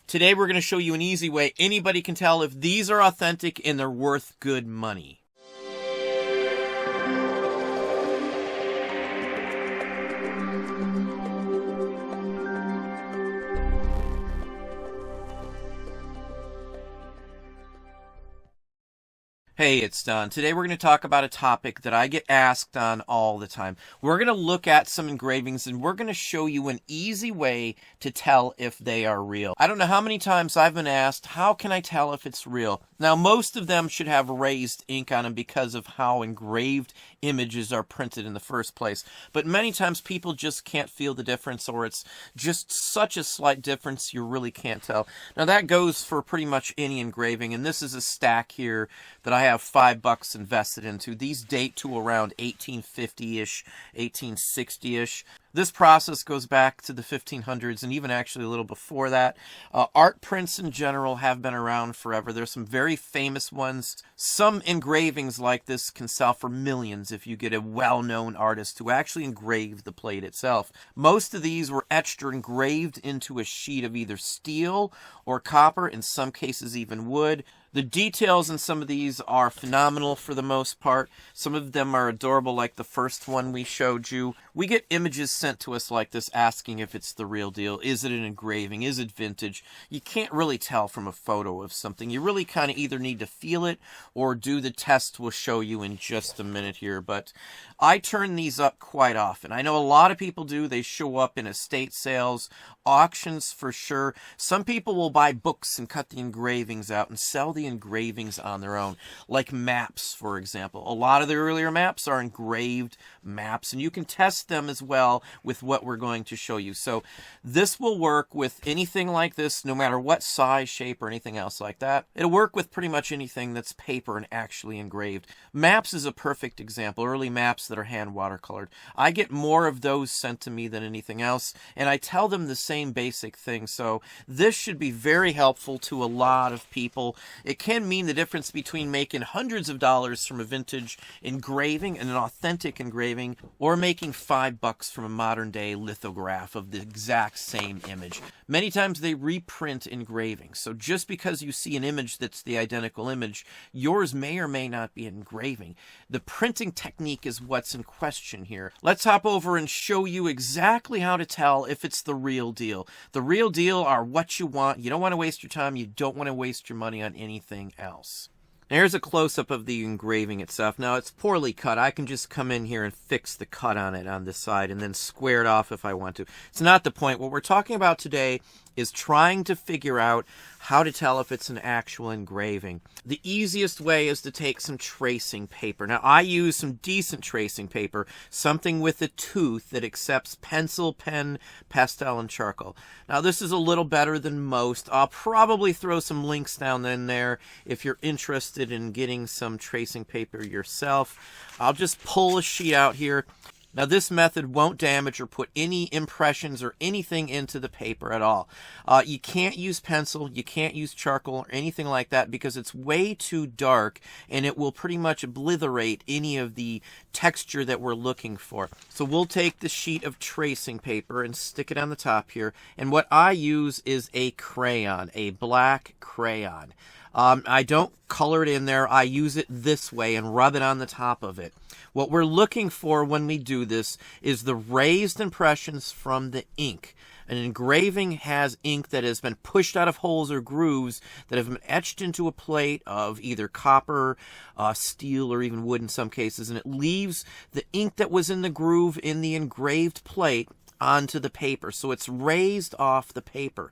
Today we're going to show you an easy way anybody can tell if these are authentic and they're worth good money. Hey, it's Don. Today we're going to talk about a topic that I get asked on all the time. We're going to look at some engravings and we're going to show you an easy way to tell if they are real. I don't know how many times I've been asked, how can I tell if it's real? Now, most of them should have raised ink on them because of how engraved images are printed in the first place. But many times people just can't feel the difference, or it's just such a slight difference you really can't tell. Now, that goes for pretty much any engraving, and this is a stack here that I have $5 invested into. These date to around 1850-ish, 1860-ish. This process goes back to the 1500s and even actually a little before that. Art prints in general have been around forever. There's some very famous ones. Some engravings like this can sell for millions if you get a well-known artist who actually engraved the plate itself. Most of these were etched or engraved into a sheet of either steel or copper, in some cases even wood. The details in some of these are phenomenal for the most part. Some of them are adorable, like the first one we showed you. We get images sent to us like this asking if it's the real deal. Is it an engraving? Is it vintage? You can't really tell from a photo of something. You really kind of either need to feel it or do the test we'll show you in just a minute here. But I turn these up quite often. I know a lot of people do. They show up in estate sales, auctions for sure. Some people will buy books and cut the engravings out and sell the engravings on their own, like maps, for example. A lot of the earlier maps are engraved maps, and you can test them as well with what we're going to show you. So this will work with anything like this, no matter what size, shape, or anything else like that. It'll work with pretty much anything that's paper and actually engraved. Maps is a perfect example. Early maps that are hand watercolored. I get more of those sent to me than anything else, and I tell them the same basic thing. So this should be very helpful to a lot of people. It can mean the difference between making hundreds of dollars from a vintage engraving and an authentic engraving, or making $5 from a modern day lithograph of the exact same image. Many times they reprint engravings, so just because you see an image that's the identical image, yours may or may not be an engraving. The printing technique is what's in question here. Let's hop over and show you exactly how to tell if it's the real deal. The real deal are what you want. You don't want to waste your time. You don't want to waste your money on anything else. Here's a close-up of the engraving itself. Now, it's poorly cut. I can just come in here and fix the cut on it on this side and then square it off if I want to. It's not the point. What we're talking about today is trying to figure out how to tell if it's an actual engraving. The easiest way is to take some tracing paper. Now, I use some decent tracing paper, something with a tooth that accepts pencil, pen, pastel, and charcoal. Now, this is a little better than most. I'll probably throw some links down in there if you're interested in getting some tracing paper yourself. I'll just pull a sheet out here. Now, this method won't damage or put any impressions or anything into the paper at all. You can't use pencil, you can't use charcoal or anything like that because it's way too dark and it will pretty much obliterate any of the texture that we're looking for. So we'll take the sheet of tracing paper and stick it on the top here. And what I use is a crayon, a black crayon. I don't color it in there. I use it this way and rub it on the top of it. What we're looking for when we do this is the raised impressions from the ink. An engraving has ink that has been pushed out of holes or grooves that have been etched into a plate of either copper, steel, or even wood in some cases, and it leaves the ink that was in the groove in the engraved plate onto the paper. So it's raised off the paper.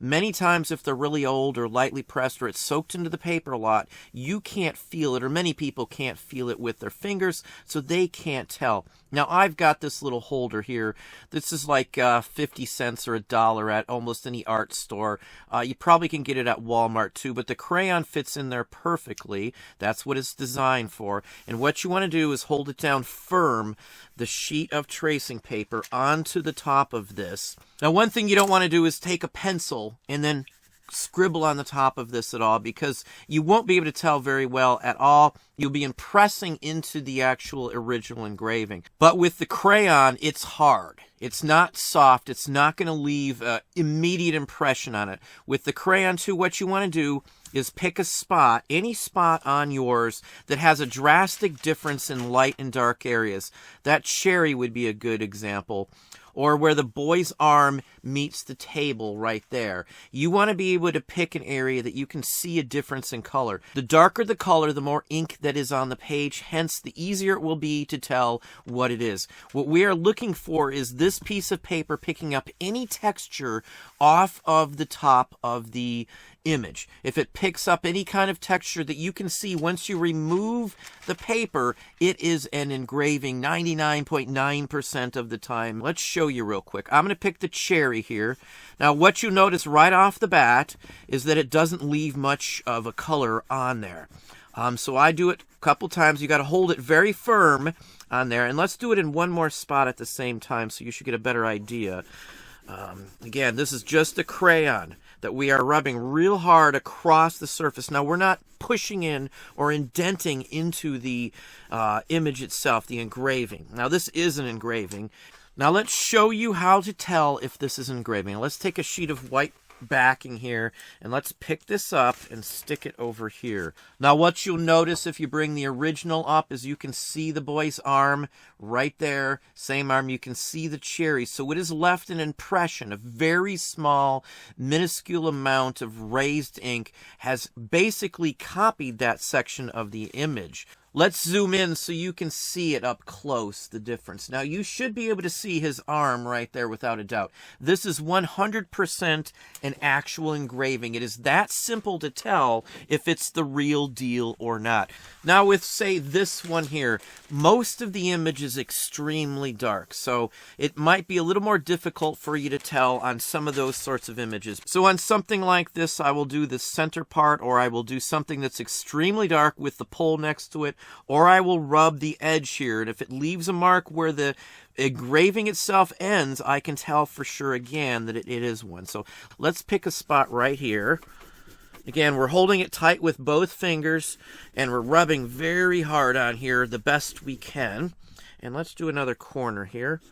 Many times if they're really old or lightly pressed or it's soaked into the paper a lot, you can't feel it, or many people can't feel it with their fingers, so they can't tell. Now, I've got this little holder here. This is like 50 cents or $1 at almost any art store. You probably can get it at Walmart too, but the crayon fits in there perfectly. That's what it's designed for. And what you want to do is hold it down firm, the sheet of tracing paper, onto the top of this. Now, one thing you don't want to do is take a pencil and then scribble on the top of this at all, because you won't be able to tell very well at all. You'll be impressing into the actual original engraving. But with the crayon, it's hard. It's not soft. It's not going to leave an immediate impression on it. With the crayon too, what you want to do is pick a spot, any spot on yours that has a drastic difference in light and dark areas. That cherry would be a good example. Or where the boy's arm meets the table right there. You want to be able to pick an area that you can see a difference in color. The darker the color, the more ink that is on the page, hence the easier it will be to tell what it is. What we are looking for is this piece of paper picking up any texture off of the top of the image. If it picks up any kind of texture that you can see once you remove the paper, it is an engraving 99.9% of the time. Let's show you real quick. I'm going to pick the cherry here. Now what you notice right off the bat is that it doesn't leave much of a color on there. So I do it a couple times. You got to hold it very firm on there, and let's do it in one more spot at the same time so you should get a better idea. Again, this is just a crayon that we are rubbing real hard across the surface. Now, we're not pushing in or indenting into the image itself, the engraving. Now, this is an engraving. Now, let's show you how to tell if this is engraving. Let's take a sheet of white backing here, and let's pick this up and stick it over here. Now what you'll notice if you bring the original up is you can see the boy's arm right there, same arm, you can see the cherry, so it has left an impression. A very small minuscule amount of raised ink has basically copied that section of the image. Let's zoom in so you can see it up close, the difference. Now, you should be able to see his arm right there without a doubt. This is 100% an actual engraving. It is that simple to tell if it's the real deal or not. Now, with, say, this one here, most of the image is extremely dark, so it might be a little more difficult for you to tell on some of those sorts of images. So on something like this, I will do the center part, or I will do something that's extremely dark with the pole next to it, or I will rub the edge here, and if it leaves a mark where the engraving itself ends, I can tell for sure again that it is one. So let's pick a spot right here. Again, we're holding it tight with both fingers, and we're rubbing very hard on here the best we can. And let's do another corner here.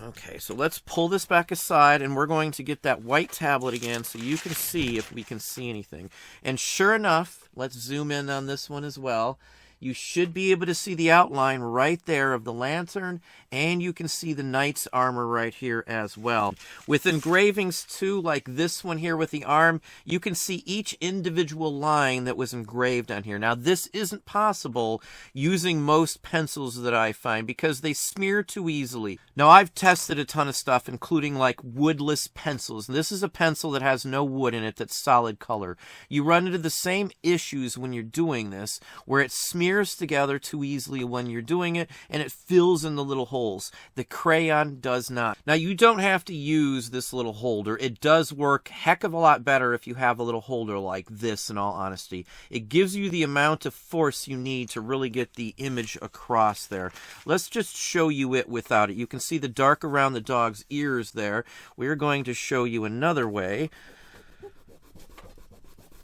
Okay, so let's pull this back aside, and we're going to get that white tablet again so you can see if we can see anything. And sure enough, let's zoom in on this one as well. You should be able to see the outline right there of the lantern, and you can see the knight's armor right here as well. With engravings too, like this one here with the arm, you can see each individual line that was engraved on here. Now, this isn't possible using most pencils that I find because they smear too easily. Now, I've tested a ton of stuff, including like woodless pencils. This is a pencil that has no wood in it that's solid color. You run into the same issues when you're doing this, where it smears together too easily when you're doing it, and it fills in the little holes. The crayon does not. Now, you don't have to use this little holder. It does work heck of a lot better if you have a little holder like this, in all honesty. It gives you the amount of force you need to really get the image across there. Let's just show you it without it. You can see the dark around the dog's ears there. We're going to show you another way.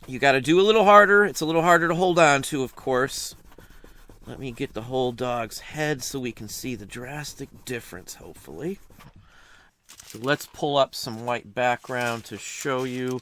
You got to do a little harder. It's a little harder to hold on to, of course. Let me get the whole dog's head so we can see the drastic difference, hopefully. So let's pull up some white background to show you.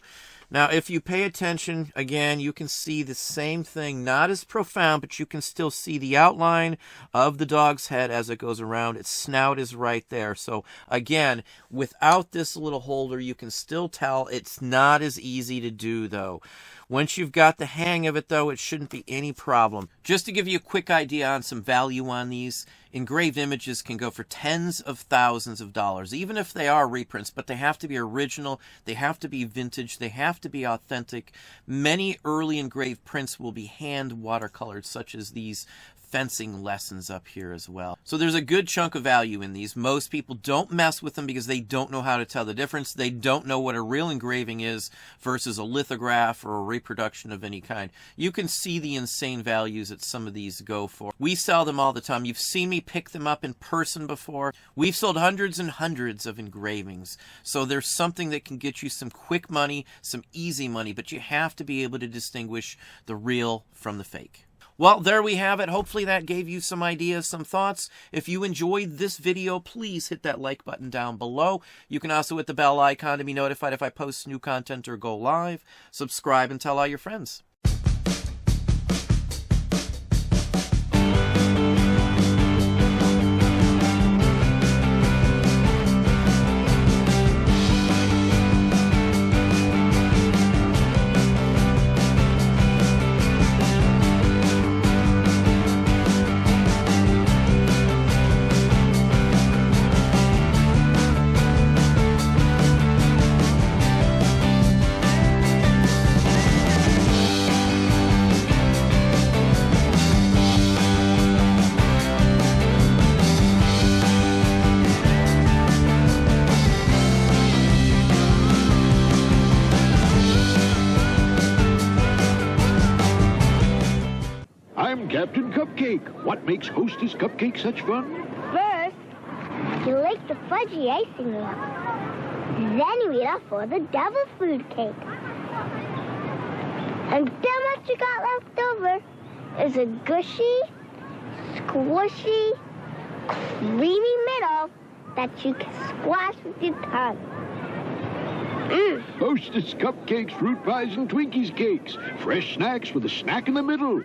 Now, if you pay attention, again, you can see the same thing, not as profound, but you can still see the outline of the dog's head as it goes around. Its snout is right there. So, again, without this little holder, you can still tell it's not as easy to do, though. Once you've got the hang of it, though, it shouldn't be any problem. Just to give you a quick idea on some value on these, engraved images can go for tens of thousands of dollars, even if they are reprints, but they have to be original, they have to be vintage, they have to be authentic. Many early engraved prints will be hand watercolored, such as these fencing lessons up here as well. So there's a good chunk of value in these. Most people don't mess with them because they don't know how to tell the difference. They don't know what a real engraving is versus a lithograph or a reproduction of any kind. You can see the insane values that some of these go for. We sell them all the time. You've seen me pick them up in person before. We've sold hundreds and hundreds of engravings. So there's something that can get you some quick money, some easy money, but you have to be able to distinguish the real from the fake. Well, there we have it. Hopefully that gave you some ideas, some thoughts. If you enjoyed this video, please hit that like button down below. You can also hit the bell icon to be notified if I post new content or go live. Subscribe and tell all your friends. I'm Captain Cupcake. What makes Hostess Cupcake such fun? First, you lick the fudgy icing off. Then you eat up for the devil food cake. And then what you got left over is a gushy, squishy, creamy middle that you can squash with your tongue. Hostess Cupcakes, fruit pies, and Twinkies cakes. Fresh snacks with a snack in the middle.